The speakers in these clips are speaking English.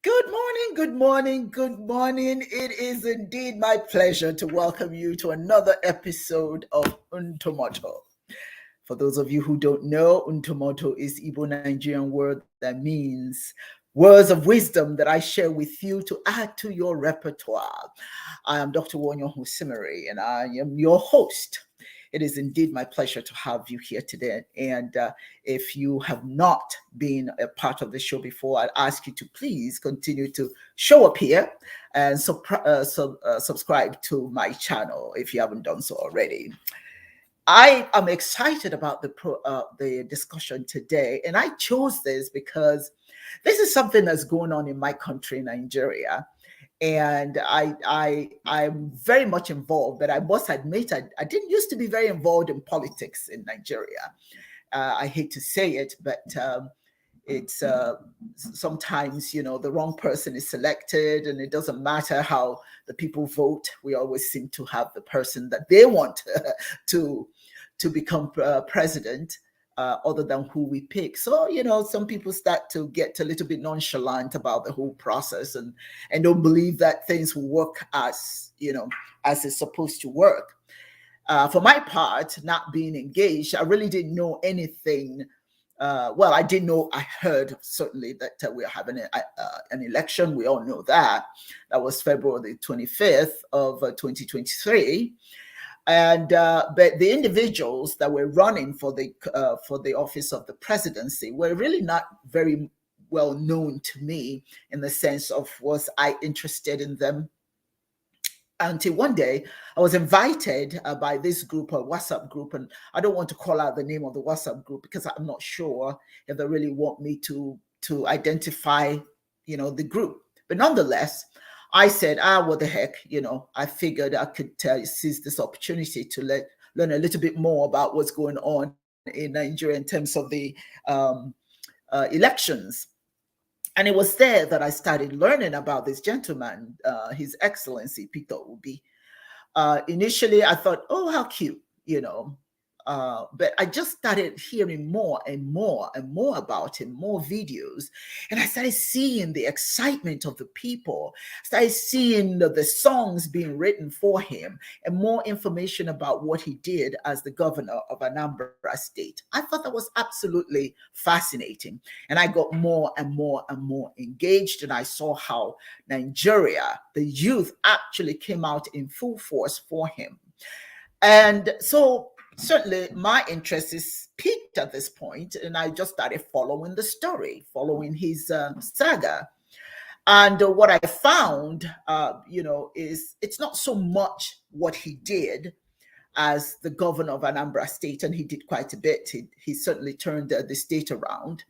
Good morning, good morning, good morning. It is indeed my pleasure to welcome you to another episode of Untomoto. For those of you who don't know, Untomoto is Igbo Nigerian word that means words of wisdom that I share with you to add to your repertoire. I am Dr. Wonyo Husimari and I am your host. It is indeed my pleasure to have you here today. And if you have not been a part of the show before, I'd ask you to please continue to show up here and subscribe to my channel if you haven't done so already. I am excited about the discussion today, and I chose this because this is something that's going on in my country, Nigeria, and I'm very much involved. But I must admit, I didn't used to be very involved in politics in Nigeria. I hate to say it, but it's sometimes the wrong person is selected, and it doesn't matter how the people vote. We always seem to have the person that they want to become president, other than who we pick. So some people start to get a little bit nonchalant about the whole process and don't believe that things will work as it's supposed to work. For my part, not being engaged, I really didn't know anything. Well, I didn't know. I heard certainly that we're having an election. We all know that. That was February 25th of 2023, and but the individuals that were running for the office of the presidency were really not very well known to me, in the sense of, was I interested in them? Until one day I was invited by this group, a WhatsApp group, and I don't want to call out the name of the WhatsApp group because I'm not sure if they really want me to identify the group. But nonetheless, I said, what the heck, I figured I could seize this opportunity to learn a little bit more about what's going on in Nigeria in terms of the elections. And it was there that I started learning about this gentleman, His Excellency Peter Obi. Initially, I thought, oh, how cute, but I just started hearing more and more and more about him, more videos. And I started seeing the excitement of the people, started seeing the songs being written for him, and more information about what he did as the governor of Anambra State. I thought that was absolutely fascinating. And I got more and more and more engaged. And I saw how Nigeria, the youth, actually came out in full force for him. And so certainly my interest is peaked at this point, and I just started following the story, following his saga. And what I found, is it's not so much what he did as the governor of Anambra State, and he did quite a bit. He certainly turned the state around.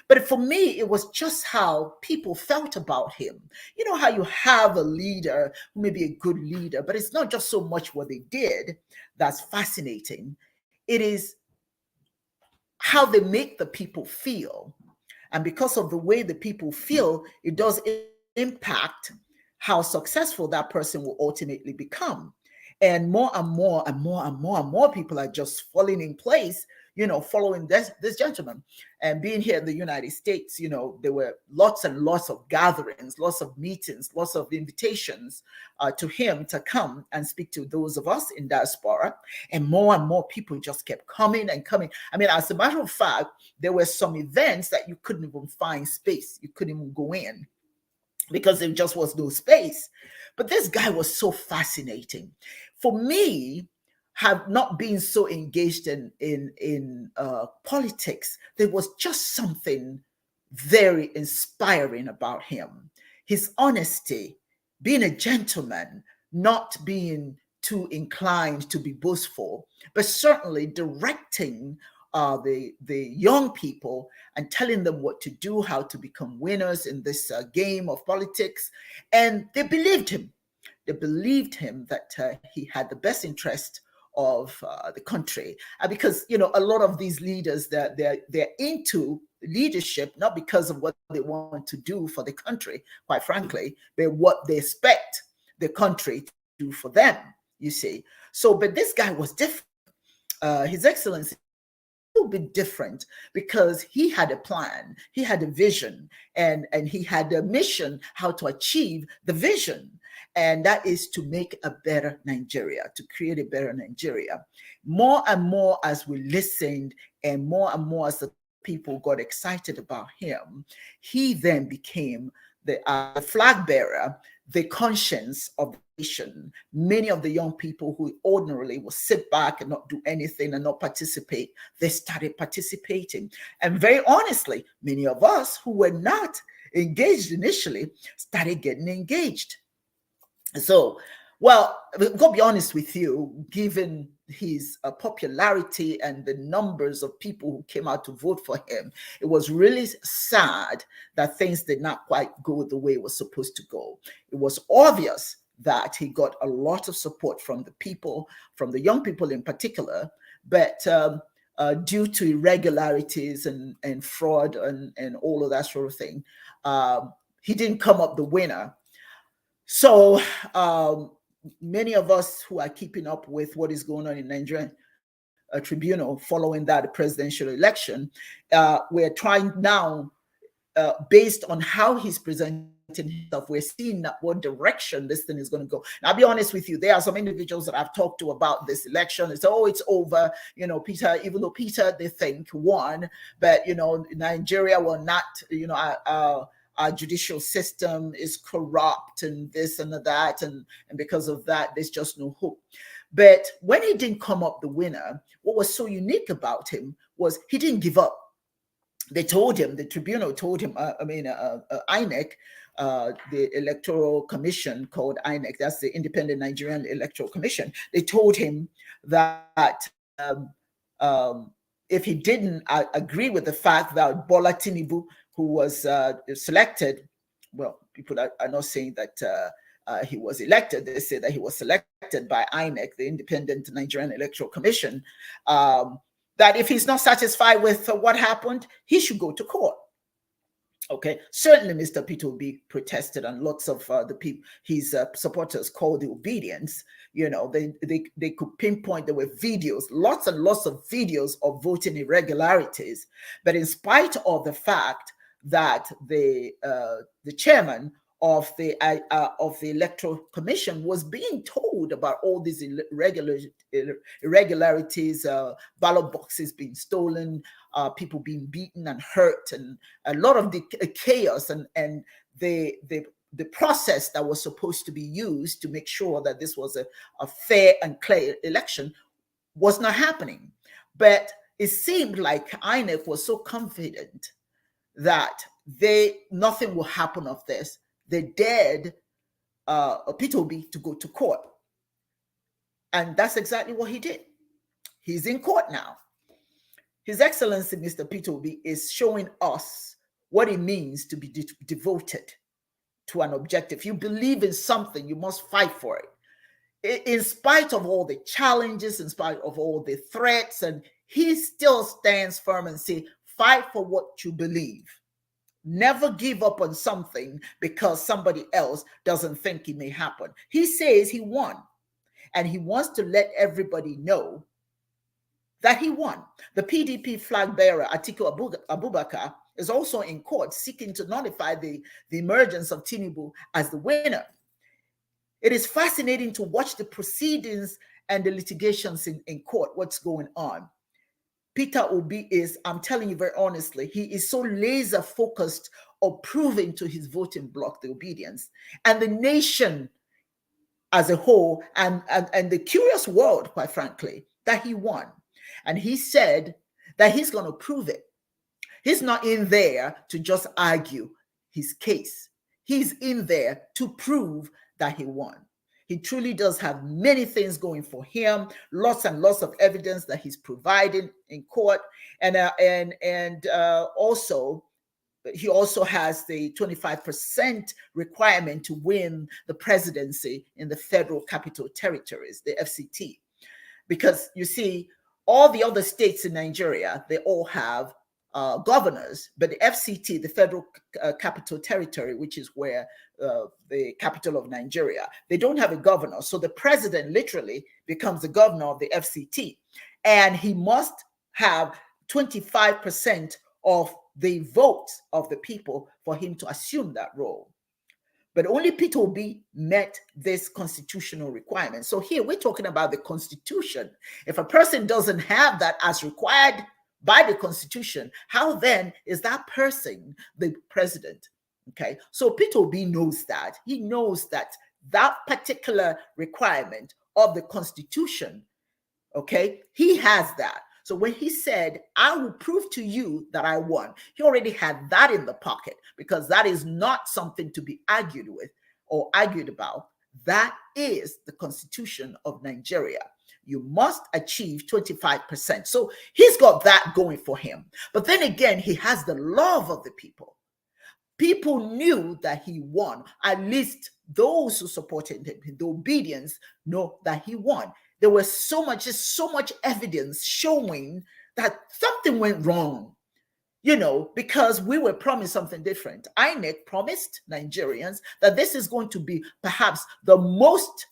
But for me, it was just how people felt about him. You know how you have a leader who may be a good leader, but it's not just so much what they did that's fascinating. It is how they make the people feel. And because of the way the people feel, it does impact how successful that person will ultimately become. And more and more and more and more and more people are just falling in place, following this gentleman. And being here in the United States, there were lots and lots of gatherings, lots of meetings, lots of invitations to him to come and speak to those of us in diaspora. And more people just kept coming and coming. I mean, as a matter of fact, there were some events that you couldn't even find space. You couldn't even go in because there just was no space. But this guy was so fascinating. For me, have not been so engaged in politics, there was just something very inspiring about him. His honesty, being a gentleman, not being too inclined to be boastful, but certainly directing the young people and telling them what to do, how to become winners in this game of politics. And they believed him. They believed him that he had the best interest of the country, because a lot of these leaders, they're into leadership not because of what they want to do for the country, quite frankly, but what they expect the country to do for them. You see, so but this guy was different. His Excellency little bit different because he had a plan, he had a vision, and he had a mission how to achieve the vision. And that is to make a better Nigeria, to create a better Nigeria. More and more as we listened, and more as the people got excited about him, he then became the flag bearer, the conscience of the nation. Many of the young people who ordinarily would sit back and not do anything and not participate, they started participating. And very honestly, many of us who were not engaged initially started getting engaged. So, well, I've got to be honest with you, given his popularity and the numbers of people who came out to vote for him, it was really sad that things did not quite go the way it was supposed to go. It was obvious that he got a lot of support from the people, from the young people in particular, but due to irregularities and fraud and all of that sort of thing, he didn't come up the winner. So many of us who are keeping up with what is going on in Nigerian Tribunal following that presidential election, we're trying now, based on how he's presenting himself, we're seeing what direction this thing is going to go. And I'll be honest with you, there are some individuals that I've talked to about this election. It's, oh, it's over. You know, Peter, even though Peter, they think, won, but, you know, Nigeria will not, you know, our judicial system is corrupt and this and that, and because of that, there's just no hope. But when he didn't come up the winner, what was so unique about him was he didn't give up. They told him, the tribunal told him, INEC, the Electoral Commission called INEC, that's the Independent Nigerian Electoral Commission, they told him that if he didn't agree with the fact that Bola Tinubu, who was selected, well, people are not saying that he was elected, they say that he was selected by INEC, the Independent Nigerian Electoral Commission, that if he's not satisfied with what happened, he should go to court. Okay, certainly Mr. Peter Obi protested, and lots of the people, his supporters, called the obedience. You know, they could pinpoint, there were videos, lots and lots of videos of voting irregularities. But in spite of the fact that the chairman of the Electoral Commission was being told about all these irregularities, ballot boxes being stolen, people being beaten and hurt, and a lot of the chaos and the process that was supposed to be used to make sure that this was a fair and clear election was not happening. But it seemed like INEC was so confident that nothing will happen of this. They dared Peter Obi to go to court. And that's exactly what he did. He's in court now. His Excellency, Mr. Peter Obi, is showing us what it means to be devoted to an objective. If you believe in something, you must fight for it. In spite of all the challenges, in spite of all the threats, and he still stands firm and says, fight for what you believe. Never give up on something because somebody else doesn't think it may happen. He says he won, and he wants to let everybody know that he won. The PDP flag bearer, Atiku Abubakar, is also in court seeking to nullify the emergence of Tinubu as the winner. It is fascinating to watch the proceedings and the litigations in court, what's going on. Peter Obi is, I'm telling you very honestly, he is so laser focused on proving to his voting bloc the obedience and the nation as a whole and the curious world, quite frankly, that he won. And he said that he's going to prove it. He's not in there to just argue his case. He's in there to prove that he won. He truly does have many things going for him, lots and lots of evidence that he's providing in court. And also, he also has the 25% requirement to win the presidency in the Federal Capital Territories, the FCT. Because you see, all the other states in Nigeria, they all have governors, but the FCT, the Federal Capital Territory, which is where the capital of Nigeria, they don't have a governor. So the president literally becomes the governor of the FCT, and he must have 25% of the votes of the people for him to assume that role. But only Peter Obi met this constitutional requirement. So here we're talking about the Constitution. If a person doesn't have that as required by the Constitution, how then is that person the president? Okay, so Peter Obi knows that. He knows that that particular requirement of the Constitution, okay, he has that. So when he said, I will prove to you that I won, he already had that in the pocket, because that is not something to be argued with or argued about. That is the Constitution of Nigeria. You must achieve 25%. So he's got that going for him. But then again, he has the love of the people. People knew that he won. At least those who supported him, the obedience, know that he won. There was so much evidence showing that something went wrong, because we were promised something different. INEC promised Nigerians that this is going to be perhaps the most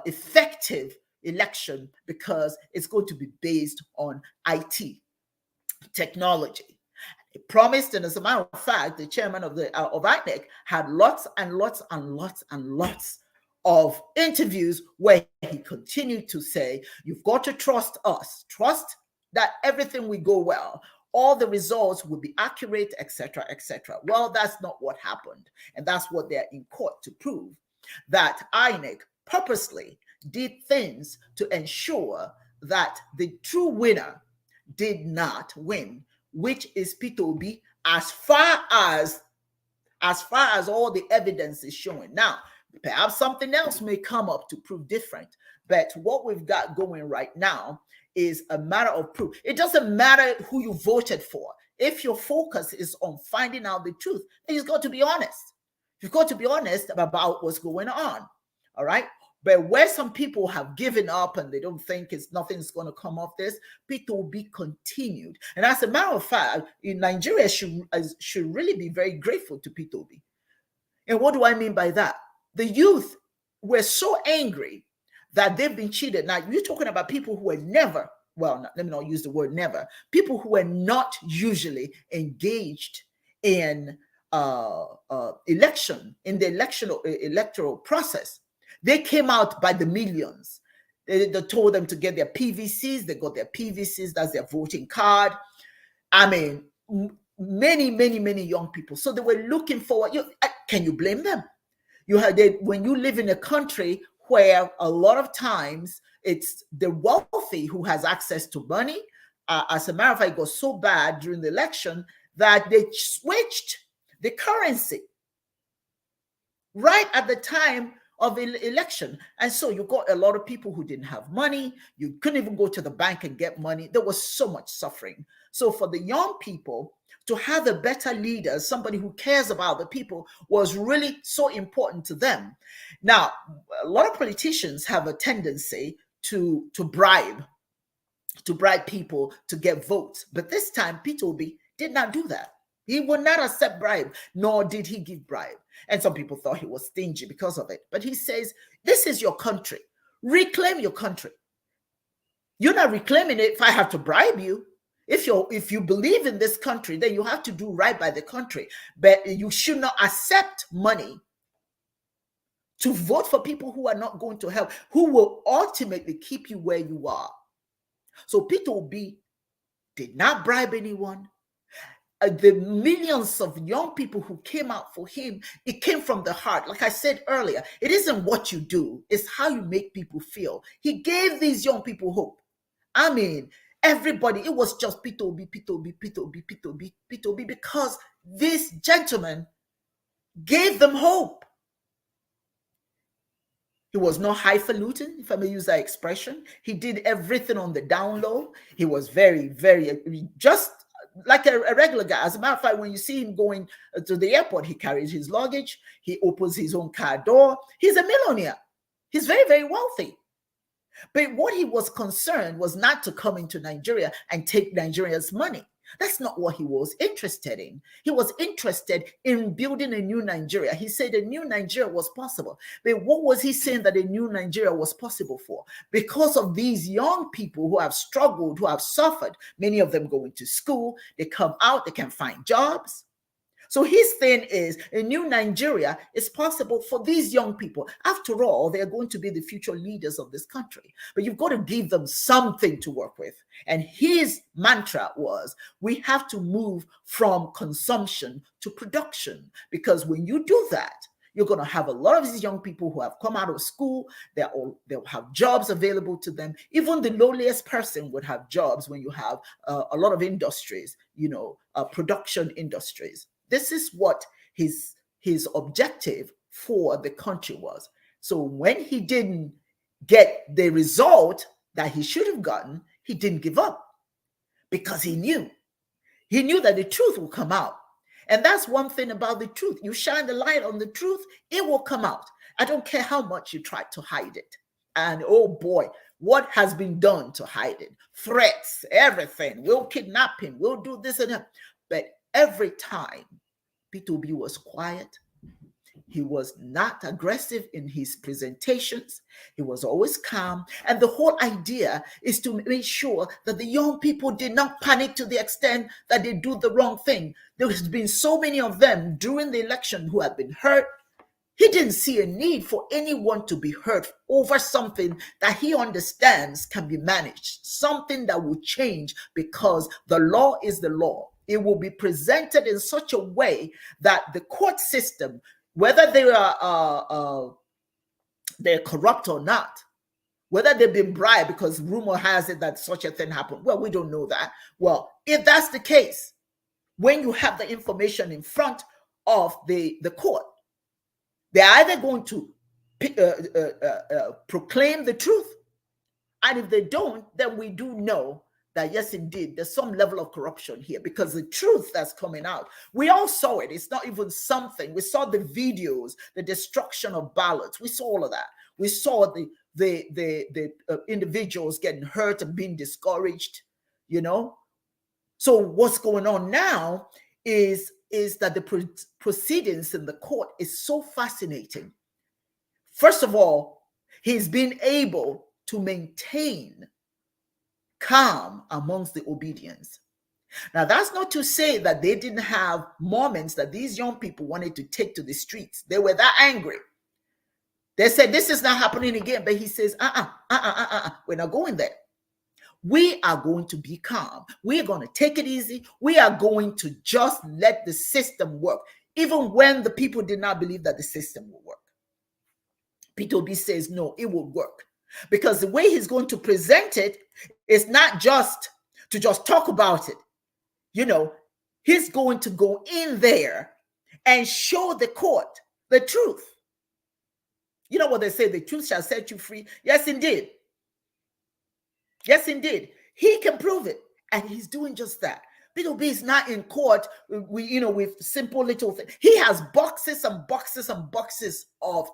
effective election, because it's going to be based on IT technology. It promised, and as a matter of fact, the chairman of INEC had lots and lots and lots and lots of interviews where he continued to say, you've got to trust us, trust that everything will go well, all the results will be accurate, etc., etc. Well, that's not what happened, and that's what they're in court to prove, that INEC purposely did things to ensure that the true winner did not win, which is Peter Obi, as far as all the evidence is showing. Now, perhaps something else may come up to prove different, but what we've got going right now is a matter of proof. It doesn't matter who you voted for. If your focus is on finding out the truth, then you've got to be honest. You've got to be honest about what's going on. All right. But where some people have given up and they don't think nothing's going to come of this, Peter Obi continued. And as a matter of fact, in Nigeria should really be very grateful to Peter Obi. And what do I mean by that? The youth were so angry that they've been cheated. Now, you're talking about people who were never, let me not use the word never, people who were not usually engaged in electoral process. They came out by the millions. They told them to get their PVCs. They got their PVCs. That's their voting card. I mean, many young people. So they were looking forward. Can you blame them? When you live in a country where a lot of times it's the wealthy who has access to money. As a matter of fact, it got so bad during the election that they switched the currency right at the time of the election. And so you got a lot of people who didn't have money. You couldn't even go to the bank and get money. There was so much suffering. So for the young people to have a better leader, somebody who cares about the people, was really so important to them. Now, a lot of politicians have a tendency to bribe people to get votes. But this time, Peter Obi did not do that. He would not accept bribe, nor did he give bribe. And some people thought he was stingy because of it. But he says, this is your country. Reclaim your country. You're not reclaiming it if I have to bribe you. If you believe in this country, then you have to do right by the country. But you should not accept money to vote for people who are not going to help, who will ultimately keep you where you are. So Peter Obi did not bribe anyone. The millions of young people who came out for him, it came from the heart. Like I said earlier, it isn't what you do, it's how you make people feel. He gave these young people hope. I mean, everybody, it was just Peter Obi, Peter Obi, Peter Obi, Peter Obi, Peter Obi, because this gentleman gave them hope. He was not highfalutin, if I may use that expression. He did everything on the down low. He was very, just like a regular guy. As a matter of fact, when you see him going to the airport, he carries his luggage. He opens his own car door. He's a millionaire. He's very wealthy. But what he was concerned was not to come into Nigeria and take Nigeria's money. That's not what he was interested in. He was interested in building a new Nigeria. He said a new Nigeria was possible. But what was he saying that a new Nigeria was possible for? Because of these young people who have struggled, who have suffered, many of them going to school, they come out, they can find jobs. So his thing is a new Nigeria is possible for these young people. After all, they're going to be the future leaders of this country. But you've got to give them something to work with. And his mantra was, we have to move from consumption to production. Because when you do that, you're going to have a lot of these young people who have come out of school. They'll have jobs available to them. Even the lowliest person would have jobs when you have a lot of industries, production industries. This is what his objective for the country was. So when he didn't get the result that he should have gotten, he didn't give up, because he knew that the truth will come out. And that's one thing about the truth. You shine the light on the truth, it will come out. I don't care how much you try to hide it. And oh boy, what has been done to hide it? Threats, everything. We'll kidnap him. We'll do this and that. But every time Peter Obi was quiet, he was not aggressive in his presentations. He was always calm. And the whole idea is to make sure that the young people did not panic to the extent that they do the wrong thing. There has been so many of them during the election who have been hurt. He didn't see a need for anyone to be hurt over something that he understands can be managed, something that will change, because the law is the law. It will be presented in such a way that the court system, whether they are they're corrupt or not, whether they've been bribed, because rumor has it that such a thing happened. Well, we don't know that. Well, if that's the case, when you have the information in front of the court, they're either going to proclaim the truth, and if they don't, then we do know that yes, indeed, there's some level of corruption here, because the truth that's coming out, we all saw it. It's not even something. We saw the videos, the destruction of ballots. We saw all of that. We saw the individuals getting hurt and being discouraged, So what's going on now is that the proceedings in the court is so fascinating. First of all, he's been able to maintain calm amongst the obedience. Now, that's not to say that they didn't have moments that these young people wanted to take to the streets. They were that angry. They said, this is not happening again. But he says, we're not going there. We are going to be calm. We are going to take it easy. We are going to just let the system work, even when the people did not believe that the system will work. Peter Obi says, no, it will work. Because the way he's going to present it is not just to just talk about it. He's going to go in there and show the court the truth. You know what they say, the truth shall set you free. Yes, indeed. Yes, indeed. He can prove it. And he's doing just that. Peter Obi is not in court with simple little things. He has boxes and boxes and boxes of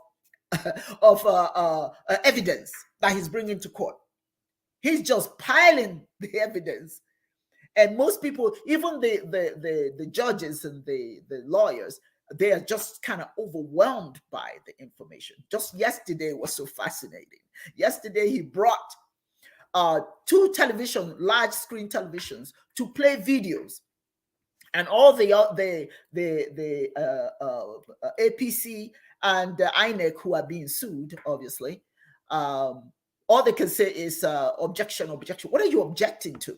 evidence that he's bringing to court. He's just piling the evidence, and most people, even the judges and the lawyers, they are just kind of overwhelmed by the information. Just yesterday was so fascinating. Yesterday he brought 2 large screen televisions to play videos, and all the APC and the INEC who are being sued, obviously, all they can say is objection. What are you objecting to?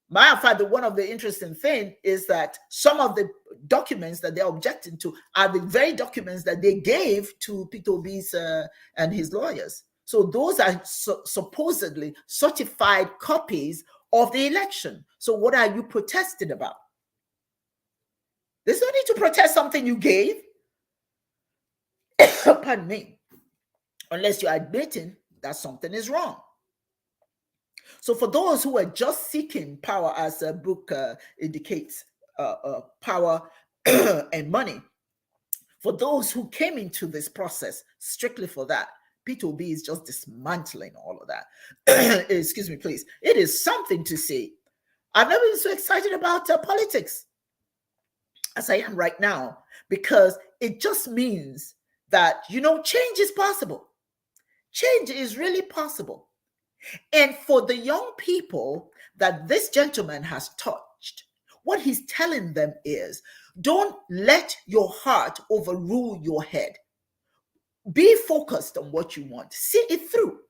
Matter of fact, one of the interesting things is that some of the documents that they're objecting to are the very documents that they gave to Peter Obi's and his lawyers. So those are supposedly certified copies of the election. So what are you protesting about? There's no need to protest something you gave. Pardon me. Unless you're admitting that something is wrong. So for those who are just seeking power, as a book indicates, power and money, for those who came into this process strictly for that, Peter Obi is just dismantling all of that. Excuse me, please. It is something to see I've never been so excited about politics as I am right now, because it just means that, change is possible. Change is really possible. And for the young people that this gentleman has touched, what he's telling them is, don't let your heart overrule your head. Be focused on what you want. See it through.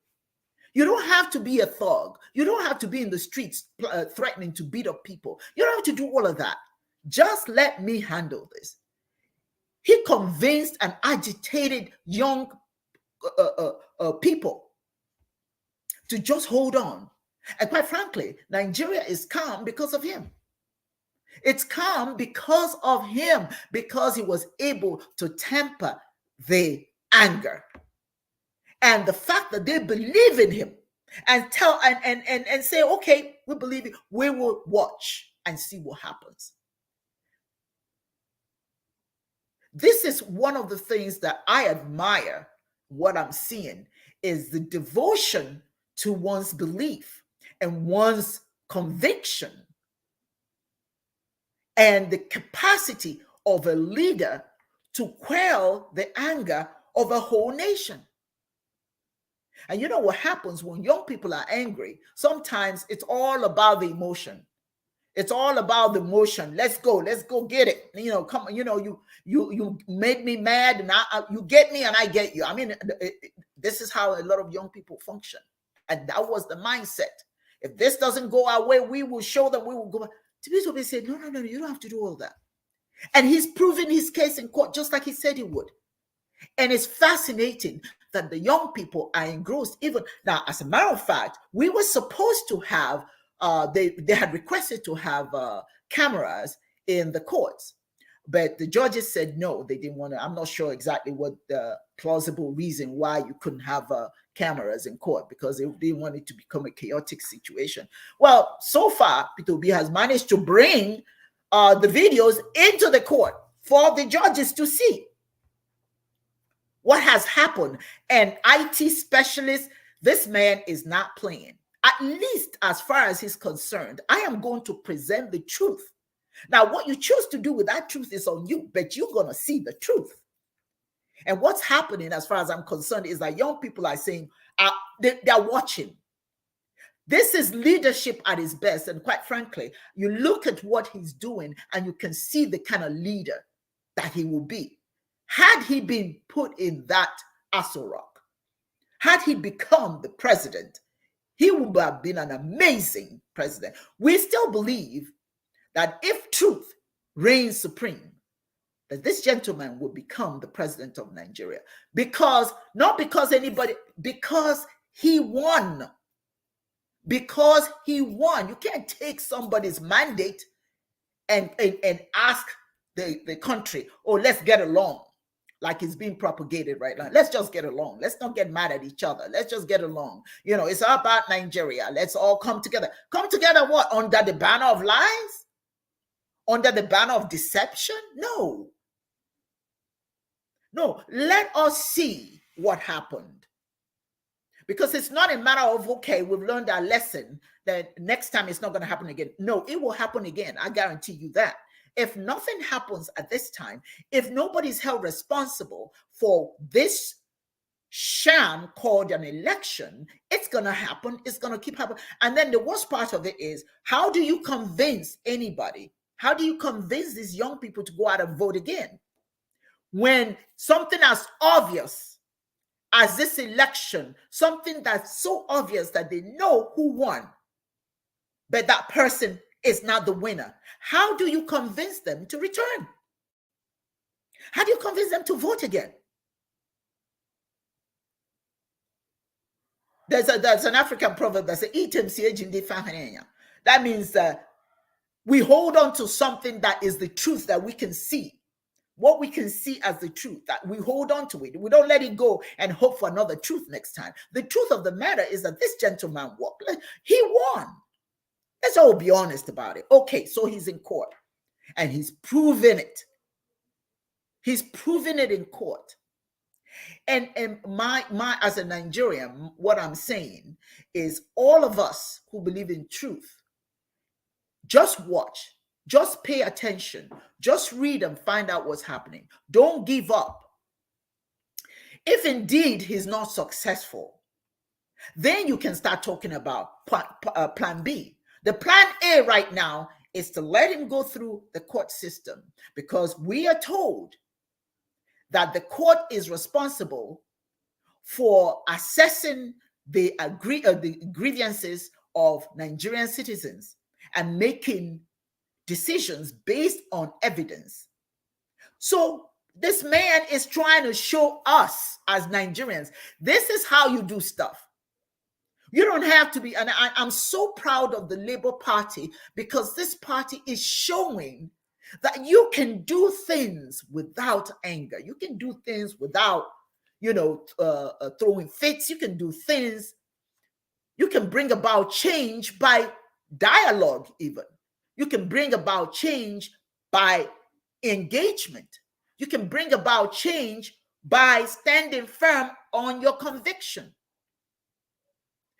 You don't have to be a thug. You don't have to be in the streets threatening to beat up people. You don't have to do all of that. Just let me handle this. He convinced and agitated young people to just hold on. And quite frankly, Nigeria is calm because of him. It's calm because of him, because he was able to temper the anger. And the fact that they believe in him and tell and say, okay, we believe it, we will watch and see what happens. This is one of the things that I admire. What I'm seeing is the devotion to one's belief and one's conviction, and the capacity of a leader to quell the anger of a whole nation. And you know what happens when young people are angry? Sometimes it's all about the emotion. It's all about the emotion. Let's go get it. Come. You made me mad, and you get me, and I get you. I mean, this is how a lot of young people function, and that was the mindset. If this doesn't go our way, we will show them. We will go back. Peter Obi said, no, you don't have to do all that, and he's proven his case in court just like he said he would. And it's fascinating that the young people are engrossed. Even now, as a matter of fact, we were supposed to have. They had requested to have cameras in the courts, but the judges said no, they didn't want to. I'm not sure exactly what the plausible reason why you couldn't have cameras in court, because they didn't want it to become a chaotic situation. Well, so far, Peter Obi has managed to bring the videos into the court for the judges to see what has happened. And IT specialist, this man is not playing. At least as far as he's concerned, I am going to present the truth. Now, what you choose to do with that truth is on you, but you're going to see the truth. And what's happening, as far as I'm concerned, is that young people are saying, they're watching. This is leadership at its best. And quite frankly, you look at what he's doing and you can see the kind of leader that he will be. Had he been put in that Aso Rock, had he become the president, he would have been an amazing president. We still believe that if truth reigns supreme, that this gentleman will become the president of Nigeria. Not because anybody, because he won. Because he won. You can't take somebody's mandate and ask the country, oh, let's get along. Like it's being propagated right now. Let's just get along. Let's not get mad at each other. Let's just get along. It's all about Nigeria. Let's all come together. Come together what? Under the banner of lies? Under the banner of deception? No. No. Let us see what happened. Because it's not a matter of, okay, we've learned our lesson, that next time it's not going to happen again. No, it will happen again. I guarantee you that. If nothing happens at this time, if nobody's held responsible for this sham called an election, it's going to happen. It's going to keep happening. And then the worst part of it is, how do you convince anybody? How do you convince these young people to go out and vote again? When something as obvious as this election, something that's so obvious that they know who won, but that person is not the winner. How do you convince them to return? How do you convince them to vote again? There's an African proverb that says, that means that we hold on to something that is the truth that we can see. What we can see as the truth, that we hold on to it. We don't let it go and hope for another truth next time. The truth of the matter is that this gentleman won. He won. Let's all be honest about it. Okay, so he's in court and he's proven it. He's proven it in court. And my as a Nigerian, what I'm saying is, all of us who believe in truth, Just watch. Just pay attention. Just read and find out what's happening. Don't give up. If indeed he's not successful, then you can start talking about plan B. The plan A right now is to let him go through the court system, because we are told that the court is responsible for assessing the grievances of Nigerian citizens and making decisions based on evidence. So this man is trying to show us as Nigerians, this is how you do stuff. You don't have to be, and I'm so proud of the Labour Party, because this party is showing that you can do things without anger. You can do things without, throwing fits. You can do things. You can bring about change by dialogue even. You can bring about change by engagement. You can bring about change by standing firm on your conviction.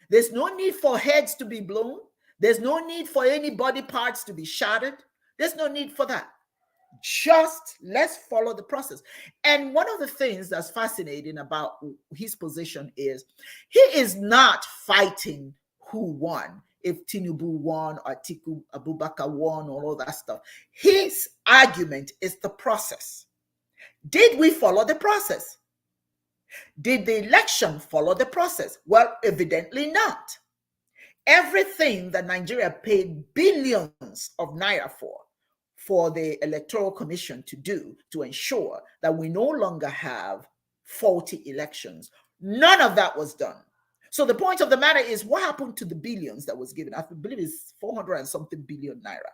There's no need for heads to be blown. There's no need for any body parts to be shattered. There's no need for that. Just let's follow the process. And one of the things that's fascinating about his position is he is not fighting who won, if Tinubu won or Atiku Abubakar won or all that stuff. His argument is the process. Did we follow the process? Did the election follow the process? Well, evidently not. Everything that Nigeria paid billions of naira for the Electoral Commission to do to ensure that we no longer have faulty elections, none of that was done. So the point of the matter is, what happened to the billions that was given? I believe it's 400 and something billion naira.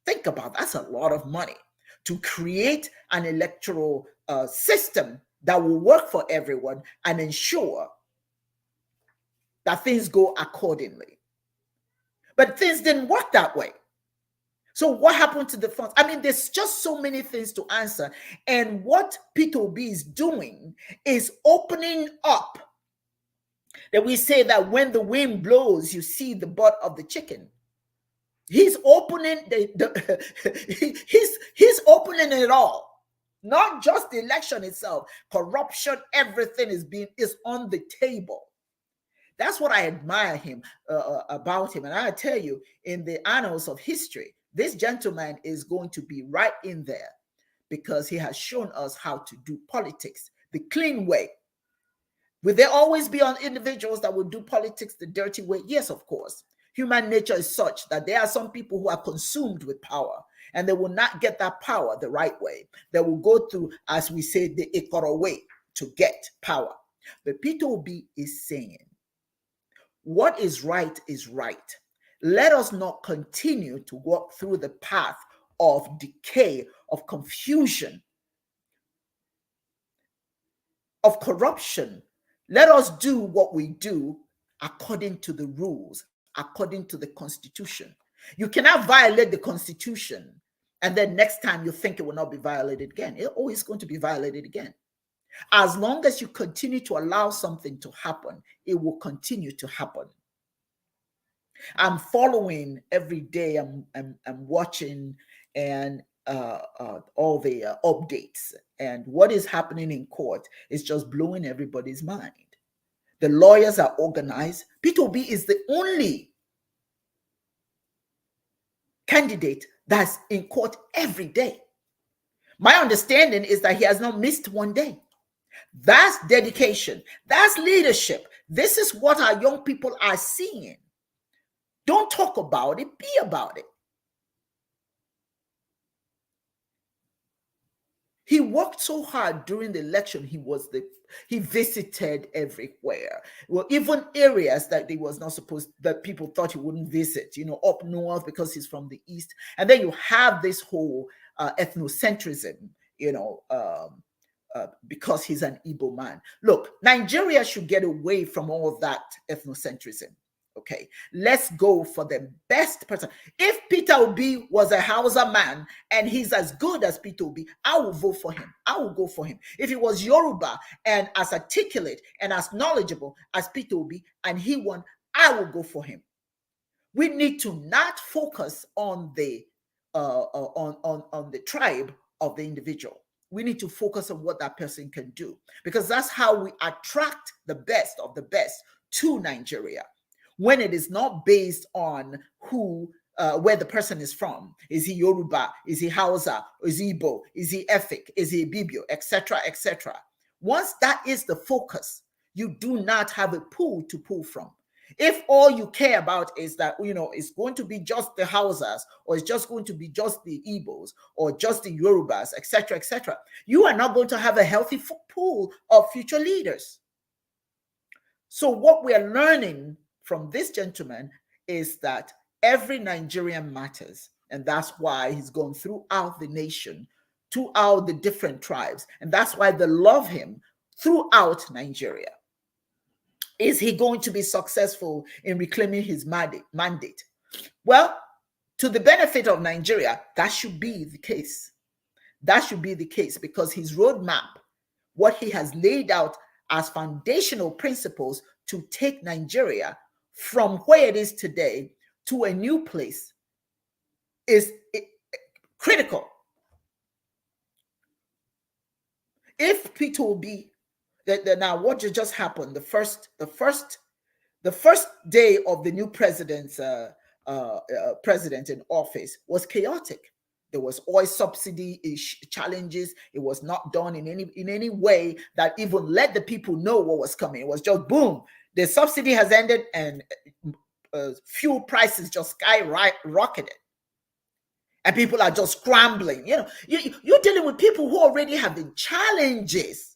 Think about that's a lot of money to create an electoral system that will work for everyone and ensure that things go accordingly. But things didn't work that way. So what happened to the funds? I mean, there's just so many things to answer. And what Peter Obi is doing is opening up, that we say that when the wind blows, you see the butt of the chicken. He's opening he's opening it all. Not just the election itself, corruption, everything is on the table. That's what I admire about him. And I tell you, in the annals of history, this gentleman is going to be right in there, because he has shown us how to do politics the clean way. Will there always be individuals that will do politics the dirty way? Yes, of course. Human nature is such that there are some people who are consumed with power, and they will not get that power the right way. They will go through, as we say, the Ikoro way to get power. But Peter Obi is saying, what is right is right. Let us not continue to walk through the path of decay, of confusion, of corruption. Let us do what we do according to the rules, according to the Constitution. You cannot violate the Constitution and then next time you think it will not be violated again. It's always going to be violated again. As long as you continue to allow something to happen, it will continue to happen. I'm following every day. I'm watching and all the updates, and what is happening in court is just blowing everybody's mind. The lawyers are organized. Peter Obi is the only candidate that's in court every day. My understanding is that he has not missed one day. That's dedication. That's leadership. This is what our young people are seeing. Don't talk about it, be about it. He worked so hard during the election. He visited everywhere. Well, even areas that he was not supposed, that people thought he wouldn't visit, up north because he's from the east. And then you have this whole ethnocentrism, because he's an Igbo man. Look, Nigeria should get away from all that ethnocentrism. Okay, let's go for the best person. If Peter Obi was a Hausa man and he's as good as Peter Obi, I will vote for him. I will go for him. If he was Yoruba and as articulate and as knowledgeable as Peter Obi and he won, I will go for him. We need to not focus on the on the tribe of the individual. We need to focus on what that person can do, because that's how we attract the best of the best to Nigeria. When it is not based on where the person is from. Is he Yoruba? Is he Hausa? Is he Igbo? Is he Efik? Is he Ibibio? Etc. Etc. Once that is the focus, you do not have a pool to pull from. If all you care about is that, it's going to be just the Hausas, or it's just going to be just the Igbos, or just the Yorubas, etc., etc., you are not going to have a healthy pool of future leaders. So what we are learning from this gentleman is that every Nigerian matters, and that's why he's gone throughout the nation, throughout the different tribes, and that's why they love him throughout Nigeria. Is he going to be successful in reclaiming his mandate? Well, to the benefit of Nigeria, that should be the case. That should be the case, because his roadmap, what he has laid out as foundational principles to take Nigeria from where it is today to a new place, is critical. If Peter Obi, now what just happened, the first day of the new president's president in office was chaotic. There was oil subsidy challenges. It was not done in any way that even let the people know what was coming. It was just boom, the subsidy has ended, and fuel prices just skyrocketed, and people are just scrambling. You're dealing with people who already have the challenges.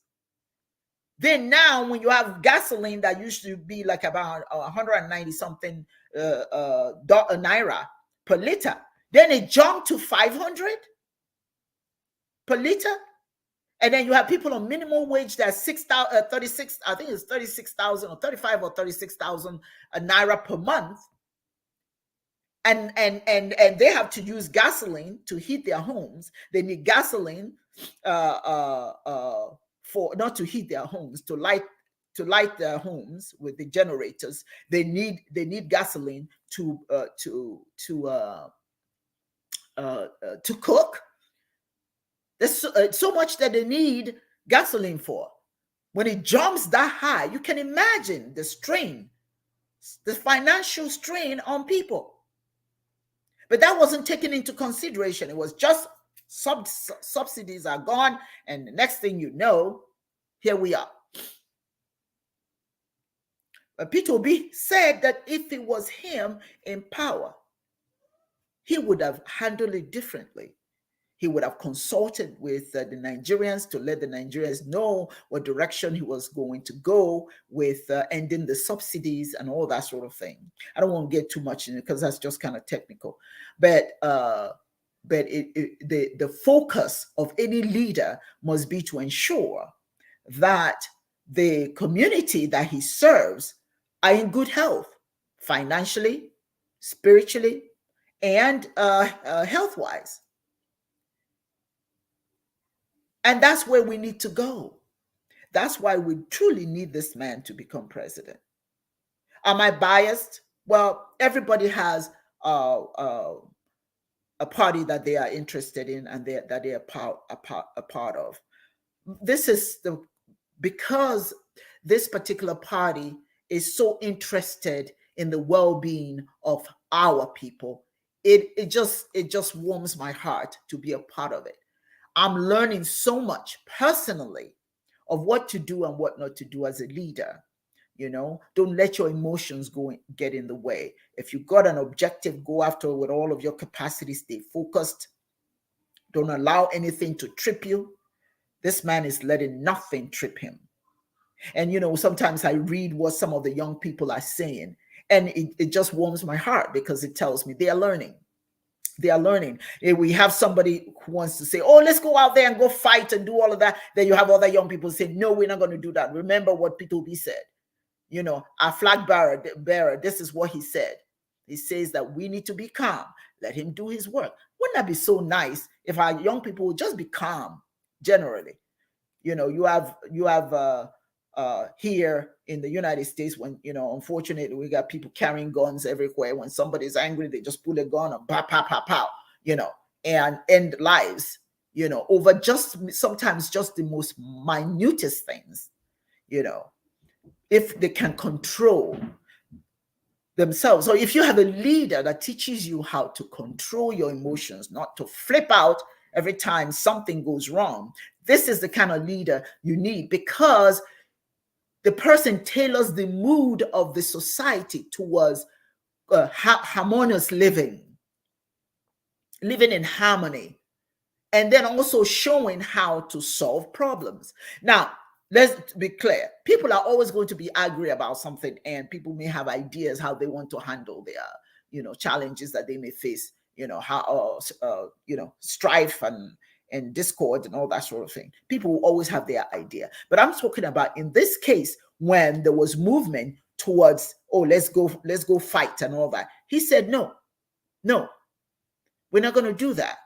Then now, when you have gasoline that used to be like about 190 something naira per liter, then it jumped to 500 per liter. And then you have people on minimum wage that's 36, I think it's 36,000 or 35 or 36,000 naira per month. And they have to use gasoline to heat their homes. They need gasoline for not to heat their homes, to light their homes with the generators. They need gasoline to cook. There's so much that they need gasoline for. When it jumps that high, you can imagine the strain, the financial strain on people. But that wasn't taken into consideration. It was just subsidies are gone, and the next thing you know, here we are. But Peter Obi said that if it was him in power, he would have handled it differently. He would have consulted with the Nigerians to let the Nigerians know what direction he was going to go with ending the subsidies and all that sort of thing. I don't want to get too much in it because that's just kind of technical. But the focus of any leader must be to ensure that the community that he serves are in good health, financially, spiritually, and health-wise. And that's where we need to go. That's why we truly need this man to become president. Am I biased? Well, everybody has a party that they are interested in and that they are a part of. This is because this particular party is so interested in the well-being of our people. It just warms my heart to be a part of it. I'm learning so much personally of what to do and what not to do as a leader. Don't let your emotions get in the way. If you got an objective, go after it with all of your capacity. Stay focused. Don't allow anything to trip you. This man is letting nothing trip him. And sometimes I read what some of the young people are saying, and it just warms my heart, because it tells me they are learning. They are learning. If we have somebody who wants to say, oh, let's go out there and go fight and do all of that, then you have other young people say, no, we're not going to do that. Remember what Peter Obi said. Our flag bearer, this is what he said. He says that we need to be calm. Let him do his work. Wouldn't that be so nice if our young people would just be calm generally? You have here in the United States, when, unfortunately, we got people carrying guns everywhere. When somebody's angry, they just pull a gun and pow, pow, pow, pow, and end lives, over just sometimes just the most minutest things, if they can control themselves. So if you have a leader that teaches you how to control your emotions, not to flip out every time something goes wrong, this is the kind of leader you need, because the person tailors the mood of the society towards harmonious living in harmony, and then also showing how to solve problems. Now, let's be clear. People are always going to be angry about something, and people may have ideas how they want to handle their, challenges that they may face, how, strife and discord and all that sort of thing. People will always have their idea. But I'm talking about in this case, when there was movement towards, let's go fight and all that. He said, no, we're not going to do that.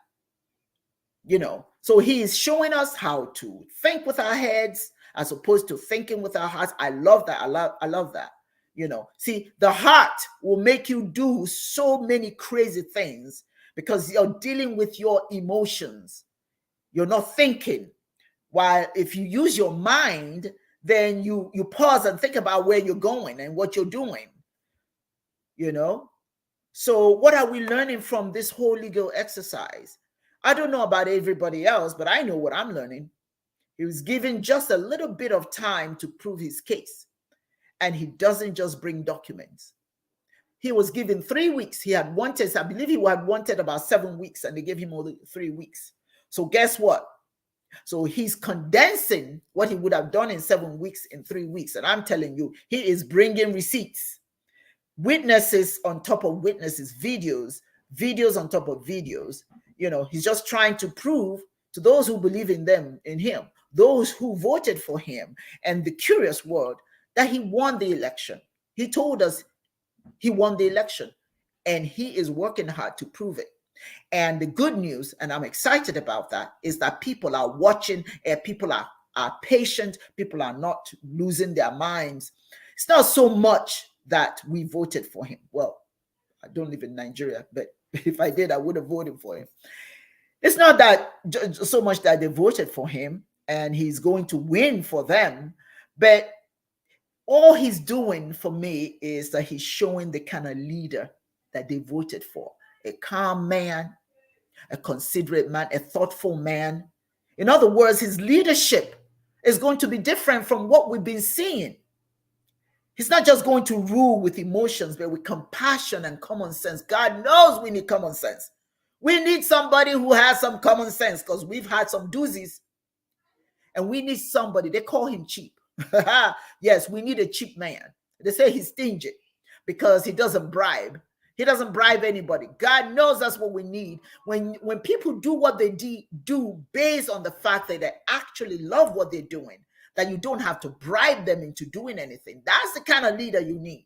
So he is showing us how to think with our heads as opposed to thinking with our hearts. I love that. I love that. See, the heart will make you do so many crazy things because you're dealing with your emotions. You're not thinking. While if you use your mind, then you pause and think about where you're going and what you're doing. So what are we learning from this whole legal exercise? I don't know about everybody else, but I know what I'm learning. He was given just a little bit of time to prove his case. And he doesn't just bring documents. He was given 3 weeks. He had wanted, I believe he had wanted about 7 weeks, and they gave him only 3 weeks. So guess what? So he's condensing what he would have done in 7 weeks in 3 weeks. And I'm telling you, he is bringing receipts, witnesses on top of witnesses, videos on top of videos. He's just trying to prove to those who believe in him, those who voted for him, and the curious world, that he won the election. He told us he won the election, and he is working hard to prove it. And the good news, and I'm excited about that, is that people are watching, and people are patient. People are not losing their minds. It's not so much that we voted for him. Well, I don't live in Nigeria, but if I did, I would have voted for him. It's not that so much that they voted for him and he's going to win for them, but all he's doing for me is that he's showing the kind of leader that they voted for. A calm man, a considerate man, a thoughtful man. In other words, his leadership is going to be different from what we've been seeing. He's not just going to rule with emotions, but with compassion and common sense. God knows we need common sense. We need somebody who has some common sense, because we've had some doozies. And we need somebody, they call him cheap. Yes, we need a cheap man. They say he's stingy because he doesn't bribe. He doesn't bribe anybody. God knows that's what we need. When people do what they do based on the fact that they actually love what they're doing, that you don't have to bribe them into doing anything. That's the kind of leader you need.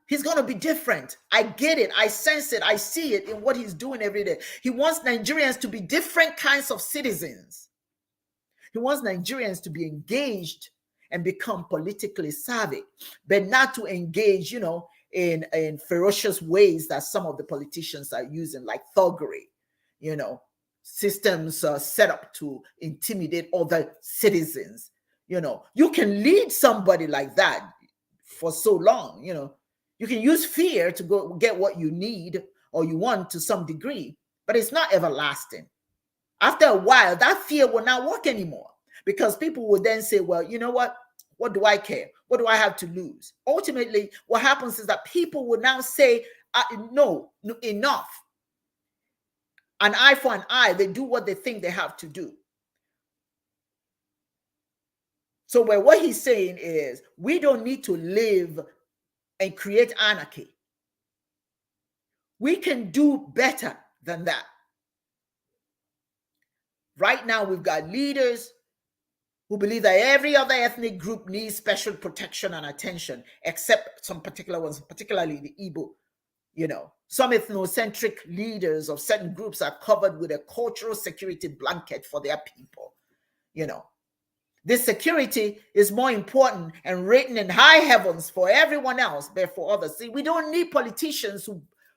He's going to be different. I get it. I sense it. I see it in what he's doing every day. He wants Nigerians to be different kinds of citizens. He wants Nigerians to be engaged and become politically savvy, but not to engage, in ferocious ways that some of the politicians are using, like thuggery, systems set up to intimidate other citizens. You can lead somebody like that for so long. You can use fear to go get what you need or you want to some degree, but it's not everlasting. After a while, that fear will not work anymore, because people will then say, well, you know what? What do I care? What do I have to lose? Ultimately, what happens is that people will now say, no, enough. An eye for an eye. They do what they think they have to do. So what he's saying is, we don't need to live and create anarchy. We can do better than that. Right now, we've got leaders who believe that every other ethnic group needs special protection and attention, except some particular ones, particularly the Igbo. Some ethnocentric leaders of certain groups are covered with a cultural security blanket for their people. This security is more important and written in high heavens for everyone else, but for others. See, we don't need politicians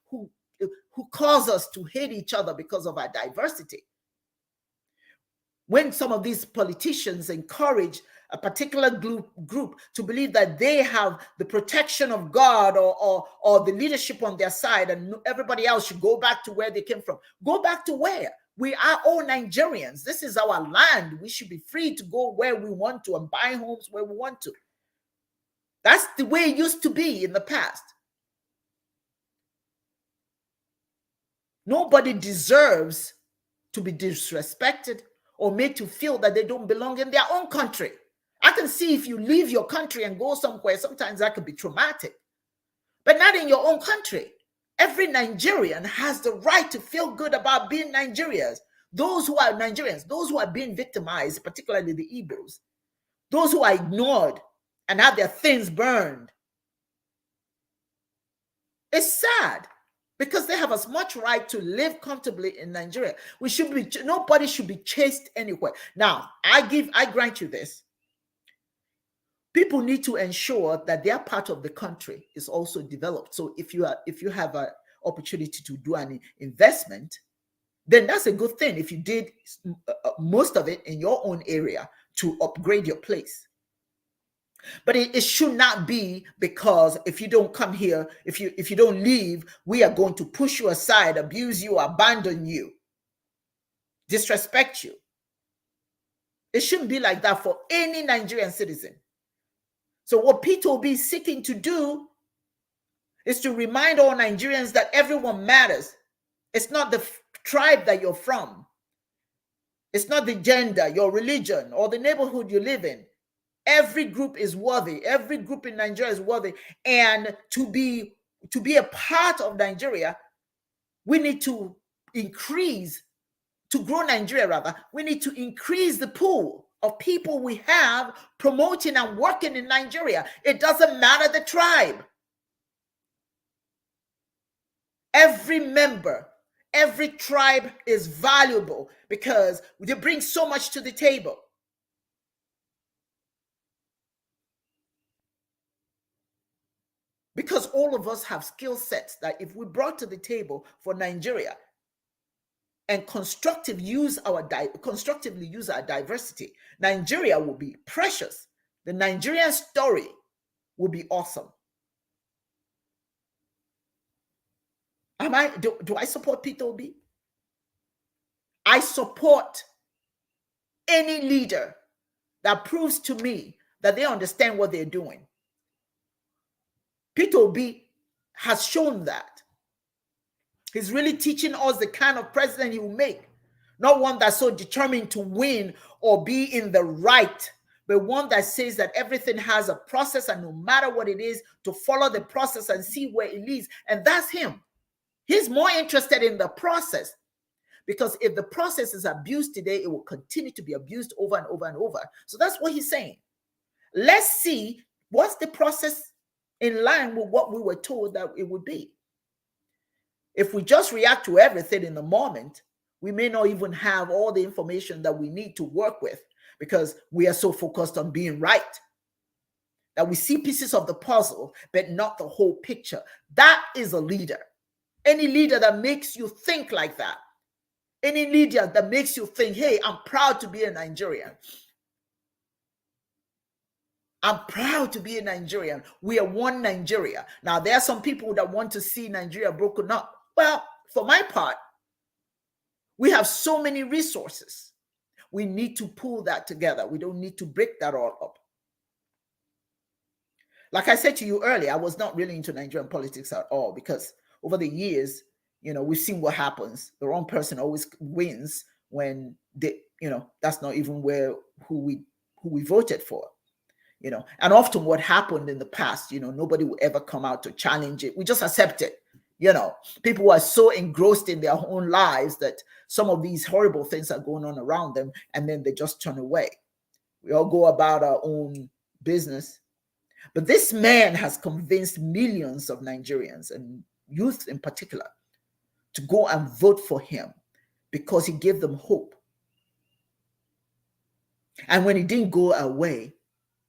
who cause us to hate each other because of our diversity. When some of these politicians encourage a particular group to believe that they have the protection of God or the leadership on their side, and everybody else should go back to where they came from. Go back to where? We are all Nigerians. This is our land. We should be free to go where we want to and buy homes where we want to. That's the way it used to be in the past. Nobody deserves to be disrespected or made to feel that they don't belong in their own country. I can see if you leave your country and go somewhere, sometimes that could be traumatic, but not in your own country. Every Nigerian has the right to feel good about being Nigerians. Those who are Nigerians, those who are being victimized, particularly the Igbos, those who are ignored and have their things burned. It's sad because they have as much right to live comfortably in Nigeria. Nobody should be chased anywhere. Now, I grant you this. People need to ensure that their part of the country is also developed. So if you have an opportunity to do an investment, then that's a good thing. If you did most of it in your own area to upgrade your place. But it should not be because if you don't come here, if you don't leave, we are going to push you aside, abuse you, abandon you, disrespect you. It shouldn't be like that for any Nigerian citizen. So what Peter Obi is seeking to do is to remind all Nigerians that everyone matters. It's not the tribe that you're from. It's not the gender, your religion, or the neighborhood you live in. Every group is worthy. Every group in Nigeria is worthy. And to be a part of Nigeria, we need to grow Nigeria rather, we need to increase the pool of people we have promoting and working in Nigeria. It doesn't matter the tribe. Every member, every tribe is valuable because they bring so much to the table. Because all of us have skill sets that if we brought to the table for Nigeria and constructively use our diversity, Nigeria will be precious. The Nigerian story will be awesome. Do I support Peter Obi? I support any leader that proves to me that they understand what they're doing. Peter Obi has shown that. He's really teaching us the kind of president he will make. Not one that's so determined to win or be in the right, but one that says that everything has a process and no matter what it is, to follow the process and see where it leads. And that's him. He's more interested in the process because if the process is abused today, it will continue to be abused over and over and over. So that's what he's saying. Let's see what's the process in line with what we were told that it would be. If we just react to everything in the moment, we may not even have all the information that we need to work with because we are so focused on being right that we see pieces of the puzzle, but not the whole picture. That is a leader. Any leader that makes you think like that, any leader that makes you think, hey, I'm proud to be a Nigerian. I'm proud to be a Nigerian. We are one Nigeria. Now, there are some people that want to see Nigeria broken up. Well, for my part, we have so many resources. We need to pull that together. We don't need to break that all up. Like I said to you earlier, I was not really into Nigerian politics at all because over the years, we've seen what happens. The wrong person always wins when that's not even who we voted for. And often what happened in the past, nobody will ever come out to challenge it. We just accept it. People are so engrossed in their own lives that some of these horrible things are going on around them, and then they just turn away. We all go about our own business. But this man has convinced millions of Nigerians and youth in particular to go and vote for him because he gave them hope. And when it didn't go away,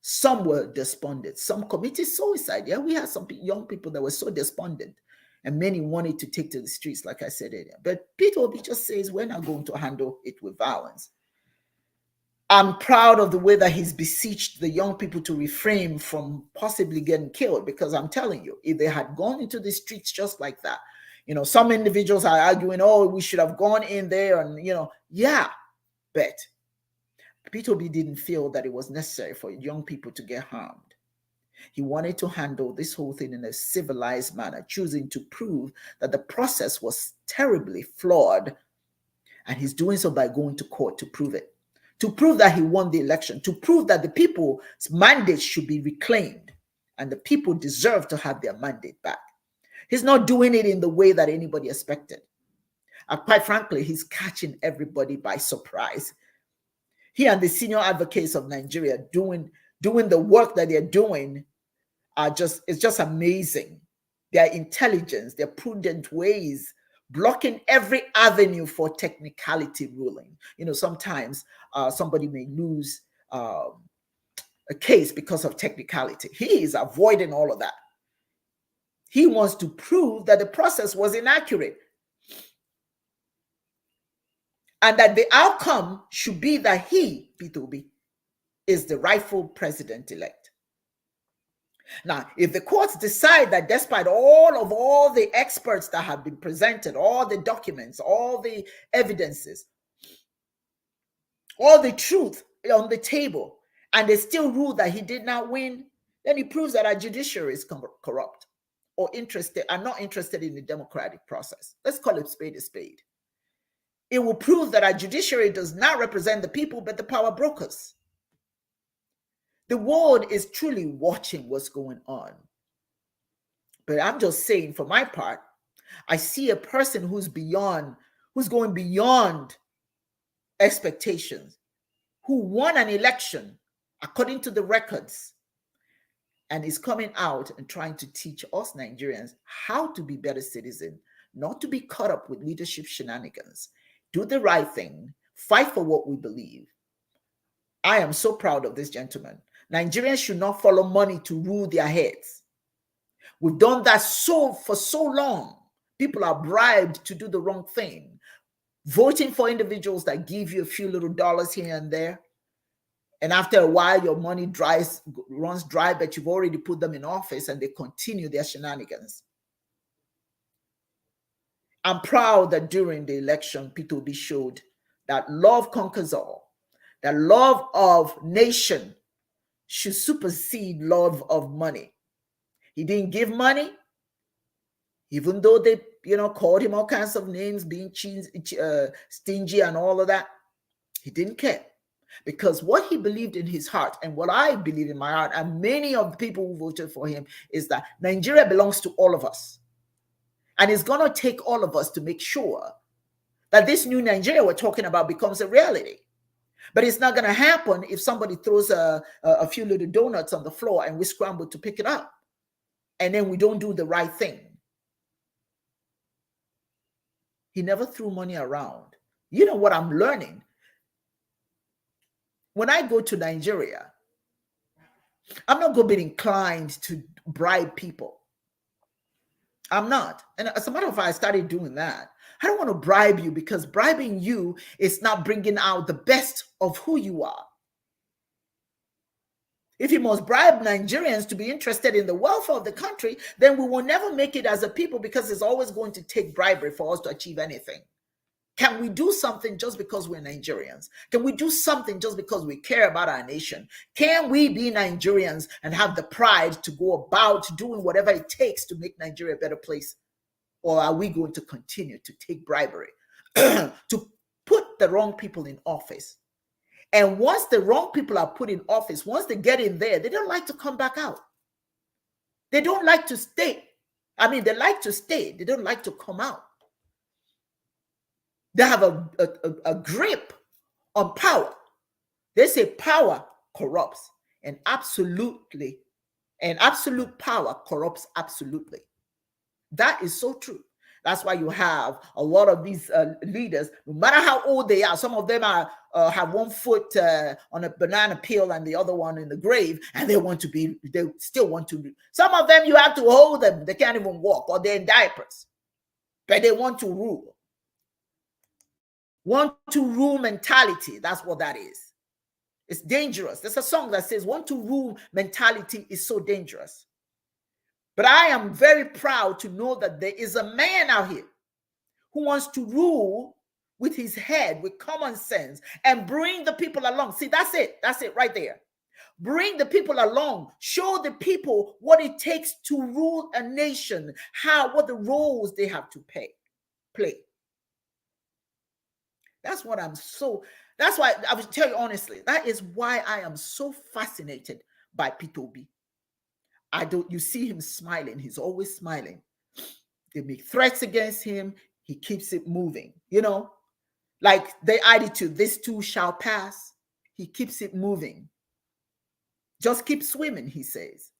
some were despondent. Some committed suicide. Yeah, we had some young people that were so despondent, and many wanted to take to the streets, like I said earlier. But Peter Obi just says, we're not going to handle it with violence. I'm proud of the way that he's beseeched the young people to refrain from possibly getting killed, because I'm telling you, if they had gone into the streets just like that, some individuals are arguing, oh, we should have gone in there and, yeah, but Peter Obi didn't feel that it was necessary for young people to get harmed. He wanted to handle this whole thing in a civilized manner, choosing to prove that the process was terribly flawed. And he's doing so by going to court to prove it, to prove that he won the election, to prove that the people's mandate should be reclaimed and the people deserve to have their mandate back. He's not doing it in the way that anybody expected. And quite frankly, he's catching everybody by surprise. He and the senior advocates of Nigeria doing the work that they're doing it's just amazing. Their intelligence, their prudent ways, blocking every avenue for technicality ruling. Sometimes somebody may lose a case because of technicality. He is avoiding all of that. He wants to prove that the process was inaccurate and that the outcome should be that he, Peter Obi, is the rightful president-elect. Now, if the courts decide that despite all the experts that have been presented, all the documents, all the evidences, all the truth on the table, and they still rule that he did not win, then it proves that our judiciary is corrupt or not interested in the democratic process. Let's call it spade a spade. It will prove that our judiciary does not represent the people, but the power brokers. The world is truly watching what's going on. But I'm just saying, for my part, I see a person who's going beyond expectations, who won an election according to the records, and is coming out and trying to teach us Nigerians how to be better citizens, not to be caught up with leadership shenanigans, do the right thing, fight for what we believe. I am so proud of this gentleman. Nigerians should not follow money to rule their heads. We've done that for so long. People are bribed to do the wrong thing, voting for individuals that give you a few little dollars here and there. And after a while, your money runs dry, but you've already put them in office and they continue their shenanigans. I'm proud that during the election, Peter Obi showed that love conquers all, that love of nation should supersede love of money. He didn't give money, even though they, called him all kinds of names, being stingy and all of that. He didn't care, because what he believed in his heart and what I believe in my heart, and many of the people who voted for him, is that Nigeria belongs to all of us. And it's going to take all of us to make sure that this new Nigeria we're talking about becomes a reality. But it's not going to happen if somebody throws a few little donuts on the floor and we scramble to pick it up, and then we don't do the right thing. He never threw money around. You know what I'm learning? When I go to Nigeria, I'm not going to be inclined to bribe people. I'm not. And as a matter of fact, I started doing that. I don't want to bribe you, because bribing you is not bringing out the best of who you are. If you must bribe Nigerians to be interested in the welfare of the country, then we will never make it as a people, because it's always going to take bribery for us to achieve anything. Can we do something just because we're Nigerians? Can we do something just because we care about our nation? Can we be Nigerians and have the pride to go about doing whatever it takes to make Nigeria a better place? Or are we going to continue to take bribery to put the wrong people in office? And once the wrong people are put in office, once they get in there, they don't like to come back out. They don't like to stay. I mean, they like to stay. They don't like to come out. They have a grip on power. They say power corrupts, and absolute power corrupts absolutely. That is so true. That's why you have a lot of these leaders, no matter how old they are. Some of them are have one foot on a banana peel and the other one in the grave, and they still want to. Some of them you have to hold them; they can't even walk, or they're in diapers, but they want to rule. Want to rule mentality. That's what that is. It's dangerous. There's a song that says, "Want to rule mentality is so dangerous." But I am very proud to know that there is a man out here who wants to rule with his head, with common sense, and bring the people along. See, that's it. That's it right there. Bring the people along. Show the people what it takes to rule a nation, what the roles they have to play. That's why I will tell you honestly, that is why I am so fascinated by Peter Obi. You see him smiling. He's always smiling. They make threats against him. He keeps it moving, like the attitude, this too shall pass. He keeps it moving. Just keep swimming, he says.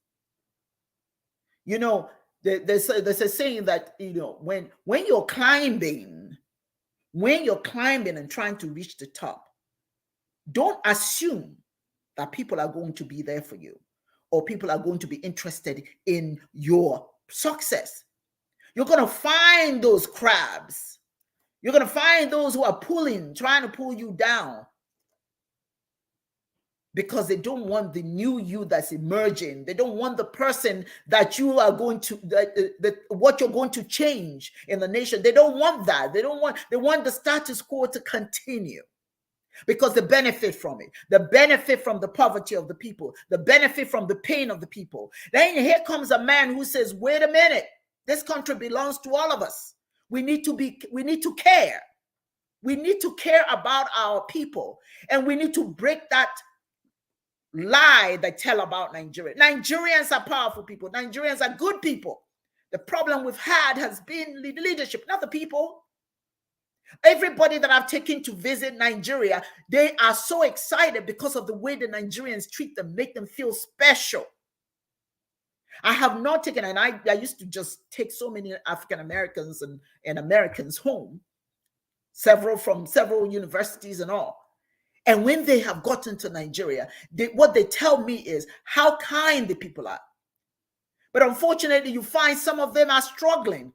There's a saying that, when you're climbing and trying to reach the top, don't assume that people are going to be there for you or people are going to be interested in your success. You're going to find those crabs. You're going to find those who are trying to pull you down, because they don't want the new you that's emerging. They don't want the person that you are going to, what you're going to change in the nation. They don't want that. They want the status quo to continue, because they benefit from it. The benefit from the poverty of the people, the benefit from the pain of the people. Then here comes a man who says, wait a minute, this country belongs to all of us. We need to care. We need to care about our people, and we need to break that lie they tell about Nigeria. Nigerians are powerful people. Nigerians are good people. The problem we've had has been the leadership, not the people. Everybody that I've taken to visit Nigeria, they are so excited because of the way the Nigerians treat them, make them feel special. I have not taken, and I used to just take so many African Americans and Americans home, from several universities and all. And when they have gotten to Nigeria, what they tell me is how kind the people are. But unfortunately, you find some of them are struggling.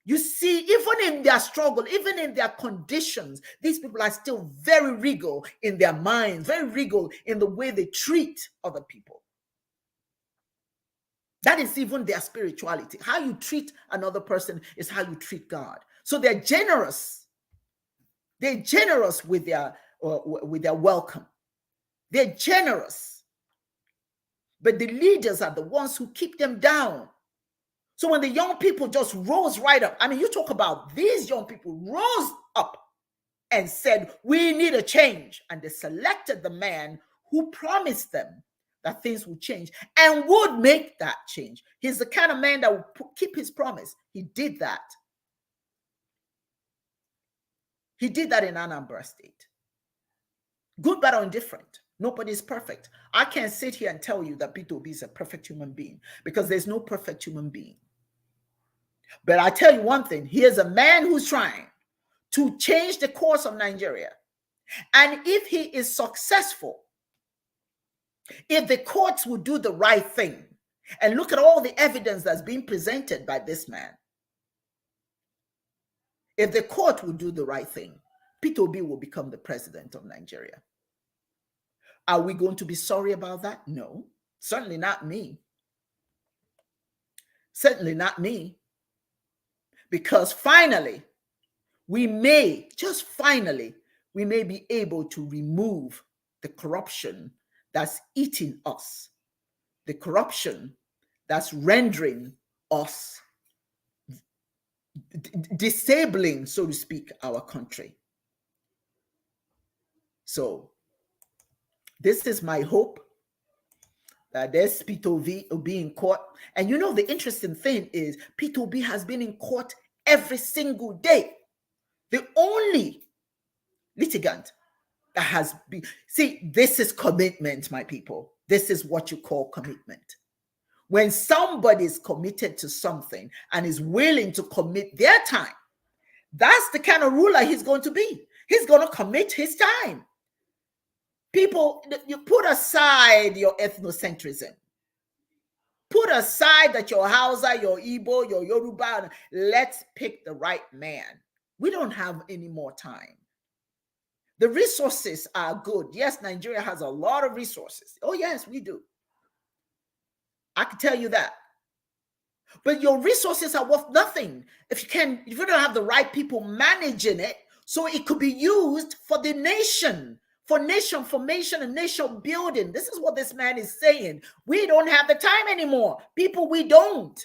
You see, even in their struggle, even in their conditions, these people are still very regal in their minds, very regal in the way they treat other people. That is even their spirituality. How you treat another person is how you treat God. So they're generous. They're generous with their welcome. They're generous. But the leaders are the ones who keep them down. So when the young people just rose right up, I mean, you talk about these young people rose up and said, we need a change. And they selected the man who promised them that things would change and would make that change. He's the kind of man that will keep his promise. He did that. He did that in Anambra State. Good, bad, or indifferent. Nobody's perfect. I can't sit here and tell you that Peter Obi is a perfect human being, because there's no perfect human being. But I tell you one thing, he is a man who's trying to change the course of Nigeria. And if he is successful, if the courts would do the right thing, and look at all the evidence that's being presented by this man, if the court would do the right thing, Peter Obi will become the president of Nigeria. Are we going to be sorry about that? No, certainly not me. Certainly not me. Because finally, we may be able to remove the corruption that's eating us, the corruption that's rendering us, disabling, so to speak, our country. So this is my hope, that there's Peter Obi in court. And the interesting thing is Peter Obi has been in court every single day. The only litigant that has been, see, this is commitment, my people. This is what you call commitment. When somebody is committed to something and is willing to commit their time, that's the kind of ruler he's going to be. He's going to commit his time. People, you put aside your ethnocentrism. Put aside that your Hausa, your Igbo, your Yoruba, let's pick the right man. We don't have any more time. The resources are good. Yes, Nigeria has a lot of resources. Oh, yes, we do. I can tell you that. But your resources are worth nothing if you don't have the right people managing it, so it could be used for the nation, for nation formation and nation building. This is what this man is saying. We don't have the time anymore. People, we don't.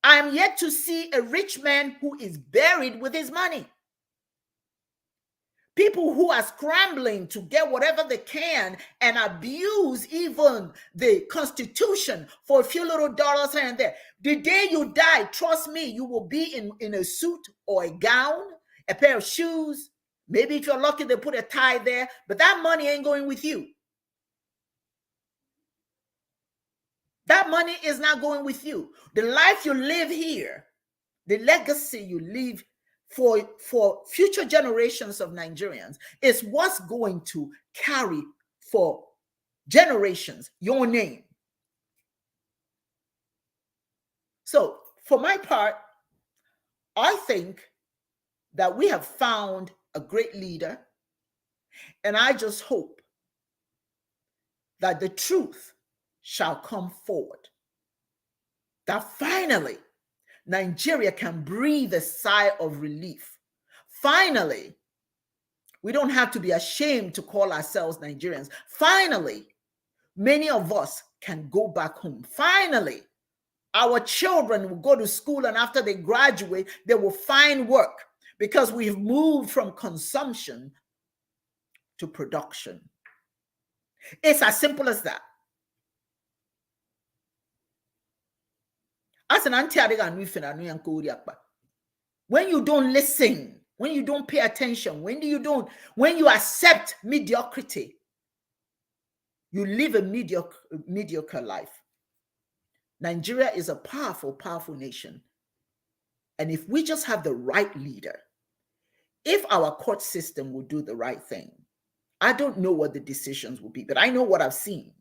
I am yet to see a rich man who is buried with his money. People who are scrambling to get whatever they can and abuse even the Constitution for a few little dollars here and there. The day you die, trust me, you will be in a suit or a gown, a pair of shoes. Maybe if you're lucky, they put a tie there, but that money ain't going with you. That money is not going with you. The life you live here, the legacy you leave for future generations of Nigerians is what's going to carry for generations your name. So for my part, I think that we have found a great leader, and I just hope that the truth shall come forward, that finally Nigeria can breathe a sigh of relief. Finally, we don't have to be ashamed to call ourselves Nigerians. Finally, many of us can go back home. Finally, our children will go to school, and after they graduate, they will find work, because we've moved from consumption to production. It's as simple as that. When you don't listen, when you don't pay attention, when you accept mediocrity, you live a mediocre life. Nigeria is a powerful, powerful nation. And if we just have the right leader, if our court system will do the right thing, I don't know what the decisions will be, but I know what I've seen.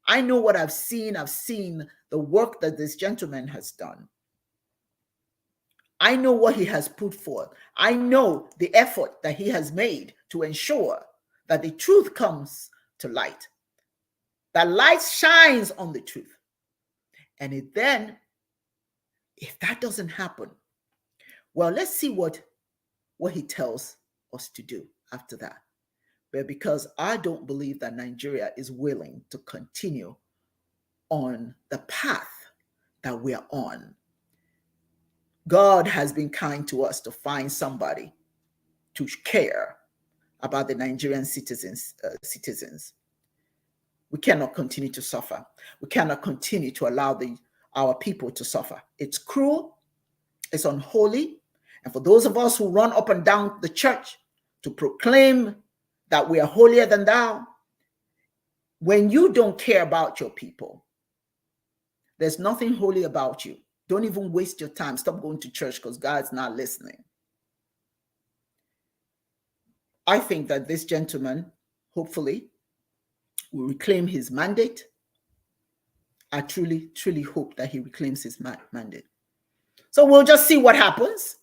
I know what I've seen. I've seen the work that this gentleman has done. I know what he has put forth. I know the effort that he has made to ensure that the truth comes to light, that light shines on the truth. And if that doesn't happen, well, let's see what he tells us to do after that. But because I don't believe that Nigeria is willing to continue on the path that we're on. God has been kind to us to find somebody to care about the Nigerian citizens. We cannot continue to suffer. We cannot continue to allow our people to suffer. It's cruel. It's unholy. And for those of us who run up and down the church to proclaim that we are holier than thou, when you don't care about your people, there's nothing holy about you. Don't even waste your time. Stop going to church because God's not listening. I think that this gentleman, hopefully, will reclaim his mandate. I truly, truly hope that he reclaims his mandate. So we'll just see what happens.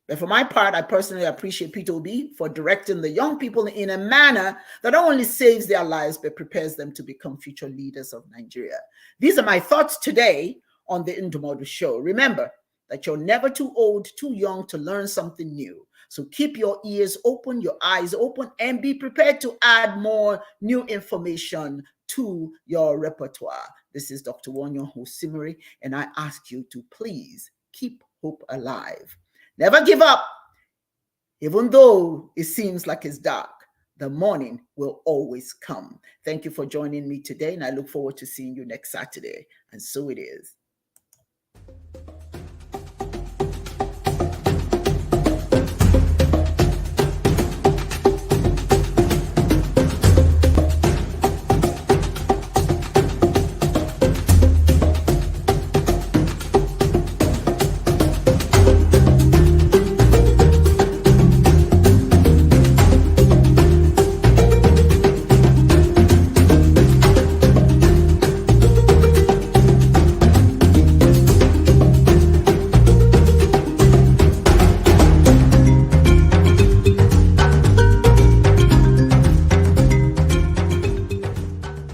But for my part, I personally appreciate Peter Obi for directing the young people in a manner that not only saves their lives, but prepares them to become future leaders of Nigeria. These are my thoughts today on the Indomodu Show. Remember that you're never too old, too young to learn something new. So keep your ears open, your eyes open, and be prepared to add more new information to your repertoire. This is Dr. Wanyo Hosimiri, and I ask you to please keep hope alive. Never give up. Even though it seems like it's dark, the morning will always come. Thank you for joining me today, and I look forward to seeing you next Saturday. And so it is.